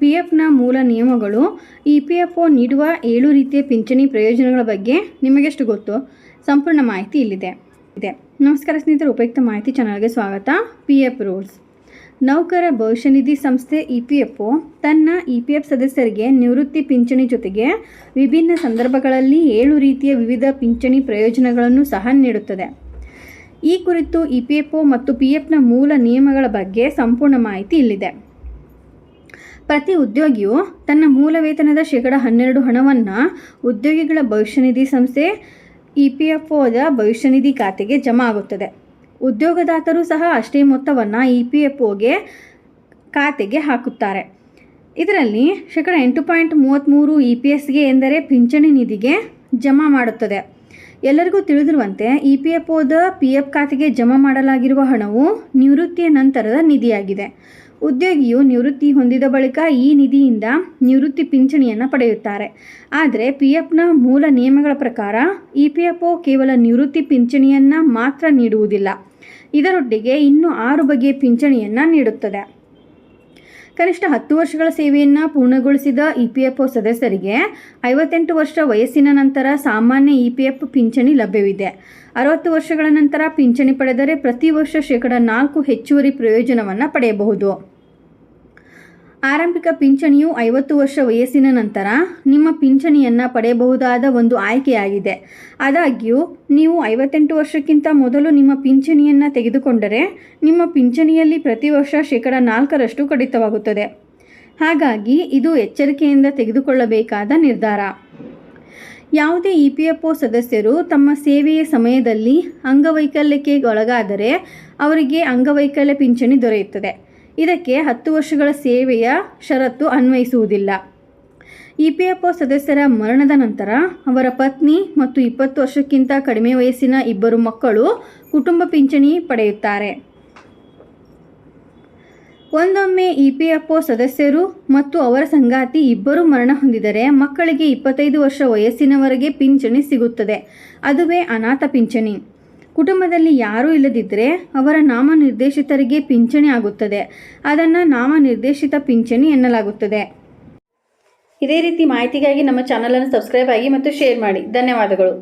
PFನ ಮೂಲ ನಿಯಮಗಳು, EPFO ನೀಡುವ 7 ರೀತಿಯ ಪಿಂಚಣಿ ಪ್ರಯೋಜನಗಳ ಬಗ್ಗೆ ನಿಮಗೆಷ್ಟು ಗೊತ್ತು? ಸಂಪೂರ್ಣ ಮಾಹಿತಿ ಇಲ್ಲಿದೆ. ನಮಸ್ಕಾರ ಸ್ನೇಹಿತರೆ, ಉಪಯುಕ್ತ ಮಾಹಿತಿ ಚಾನಲ್ಗೆ ಸ್ವಾಗತ. PF rules. ನೌಕರ ಭವಿಷ್ಯ ನಿಧಿ ಸಂಸ್ಥೆ EPFO ತನ್ನ EPF ಸದಸ್ಯರಿಗೆ ನಿವೃತ್ತಿ ಪಿಂಚಣಿ ಜೊತೆಗೆ ವಿಭಿನ್ನ ಸಂದರ್ಭಗಳಲ್ಲಿ 7 ರೀತಿಯ ವಿವಿಧ ಪಿಂಚಣಿ ಪ್ರಯೋಜನಗಳನ್ನು ಸಹ ನೀಡುತ್ತದೆ. ಈ ಕುರಿತು EPFO ಮತ್ತು PFನ ಮೂಲ ನಿಯಮಗಳ ಬಗ್ಗೆ ಸಂಪೂರ್ಣ ಮಾಹಿತಿ ಇಲ್ಲಿದೆ. ಪ್ರತಿ ಉದ್ಯೋಗಿಯು ತನ್ನ ಮೂಲ ವೇತನದ 12% ಹಣವನ್ನು ಉದ್ಯೋಗಿಗಳ ಭವಿಷ್ಯ ನಿಧಿ ಸಂಸ್ಥೆ EPFOದ ಭವಿಷ್ಯ ನಿಧಿ ಖಾತೆಗೆ ಜಮಾ ಆಗುತ್ತದೆ. ಉದ್ಯೋಗದಾತರು ಸಹ ಅಷ್ಟೇ ಮೊತ್ತವನ್ನು EPFOಗೆ ಖಾತೆಗೆ ಹಾಕುತ್ತಾರೆ. ಇದರಲ್ಲಿ 8.33% EPSಗೆ ಎಂದರೆ ಪಿಂಚಣಿ ನಿಧಿಗೆ ಜಮಾ ಮಾಡುತ್ತದೆ. ಎಲ್ಲರಿಗೂ ತಿಳಿದಿರುವಂತೆ EPFOದ PF ಖಾತೆಗೆ ಜಮಾ ಮಾಡಲಾಗಿರುವ ಹಣವು ನಿವೃತ್ತಿಯ ನಂತರದ ನಿಧಿಯಾಗಿದೆ. ಉದ್ಯೋಗಿಯು ನಿವೃತ್ತಿ ಹೊಂದಿದ ಬಳಿಕ ಈ ನಿಧಿಯಿಂದ ನಿವೃತ್ತಿ ಪಿಂಚಣಿಯನ್ನು ಪಡೆಯುತ್ತಾರೆ. ಆದರೆ PFನ ಮೂಲ ನಿಯಮಗಳ ಪ್ರಕಾರ EPFO ಕೇವಲ ನಿವೃತ್ತಿ ಪಿಂಚಣಿಯನ್ನು ಮಾತ್ರ ನೀಡುವುದಿಲ್ಲ, ಇದರೊಟ್ಟಿಗೆ ಇನ್ನೂ 6 ಬಗೆಯ ಪಿಂಚಣಿಯನ್ನು ನೀಡುತ್ತದೆ. ಕನಿಷ್ಠ 10 ವರ್ಷಗಳ ಸೇವೆಯನ್ನು ಪೂರ್ಣಗೊಳಿಸಿದ EPFO ಸದಸ್ಯರಿಗೆ 58 ವರ್ಷ ವಯಸ್ಸಿನ ನಂತರ ಸಾಮಾನ್ಯ EPF ಪಿಂಚಣಿ ಲಭ್ಯವಿದೆ. 60 ವರ್ಷಗಳ ನಂತರ ಪಿಂಚಣಿ ಪಡೆದರೆ ಪ್ರತಿ ವರ್ಷ 4% ಹೆಚ್ಚುವರಿ ಪ್ರಯೋಜನವನ್ನು ಪಡೆಯಬಹುದು. ಆರಂಭಿಕ ಪಿಂಚಣಿಯು 50 ವರ್ಷ ವಯಸ್ಸಿನ ನಂತರ ನಿಮ್ಮ ಪಿಂಚಣಿಯನ್ನು ಪಡೆಯಬಹುದಾದ ಒಂದು ಆಯ್ಕೆಯಾಗಿದೆ. ಆದಾಗ್ಯೂ ನೀವು 58 ವರ್ಷಕ್ಕಿಂತ ಮೊದಲು ನಿಮ್ಮ ಪಿಂಚಣಿಯನ್ನು ತೆಗೆದುಕೊಂಡರೆ ನಿಮ್ಮ ಪಿಂಚಣಿಯಲ್ಲಿ ಪ್ರತಿ ವರ್ಷ 4% ಕಡಿತವಾಗುತ್ತದೆ. ಹಾಗಾಗಿ ಇದು ಎಚ್ಚರಿಕೆಯಿಂದ ತೆಗೆದುಕೊಳ್ಳಬೇಕಾದ ನಿರ್ಧಾರ. ಯಾವುದೇ EPFO ಸದಸ್ಯರು ತಮ್ಮ ಸೇವೆಯ ಸಮಯದಲ್ಲಿ ಅಂಗವೈಕಲ್ಯಕ್ಕೆ ಒಳಗಾದರೆ ಅವರಿಗೆ ಅಂಗವೈಕಲ್ಯ ಪಿಂಚಣಿ ದೊರೆಯುತ್ತದೆ. ಇದಕ್ಕೆ 10 ವರ್ಷಗಳ ಸೇವೆಯ ಷರತ್ತು ಅನ್ವಯಿಸುವುದಿಲ್ಲ. EPFO ಸದಸ್ಯರ ಮರಣದ ನಂತರ ಅವರ ಪತ್ನಿ ಮತ್ತು 20 ವರ್ಷಕ್ಕಿಂತ ಕಡಿಮೆ ವಯಸ್ಸಿನ 2 ಮಕ್ಕಳು ಕುಟುಂಬ ಪಿಂಚಣಿ ಪಡೆಯುತ್ತಾರೆ. ಒಂದೊಮ್ಮೆ EPFO ಸದಸ್ಯರು ಮತ್ತು ಅವರ ಸಂಗಾತಿ ಇಬ್ಬರು ಮರಣ ಹೊಂದಿದರೆ ಮಕ್ಕಳಿಗೆ 25 ವರ್ಷ ವಯಸ್ಸಿನವರೆಗೆ ಪಿಂಚಣಿ ಸಿಗುತ್ತದೆ. ಅದುವೇ ಅನಾಥ ಪಿಂಚಣಿ. ಕುಟುಂಬದಲ್ಲಿ ಯಾರೂ ಇಲ್ಲದಿದ್ದರೆ ಅವರ ನಾಮನಿರ್ದೇಶಿತರಿಗೆ ಪಿಂಚಣಿ ಆಗುತ್ತದೆ. ಅದನ್ನು ನಾಮನಿರ್ದೇಶಿತ ಪಿಂಚಣಿ ಎನ್ನಲಾಗುತ್ತದೆ. ಇದೇ ರೀತಿ ಮಾಹಿತಿಗಾಗಿ ನಮ್ಮ ಚಾನಲನ್ನು ಸಬ್ಸ್ಕ್ರೈಬ್ ಆಗಿ ಮತ್ತು ಶೇರ್ ಮಾಡಿ. ಧನ್ಯವಾದಗಳು.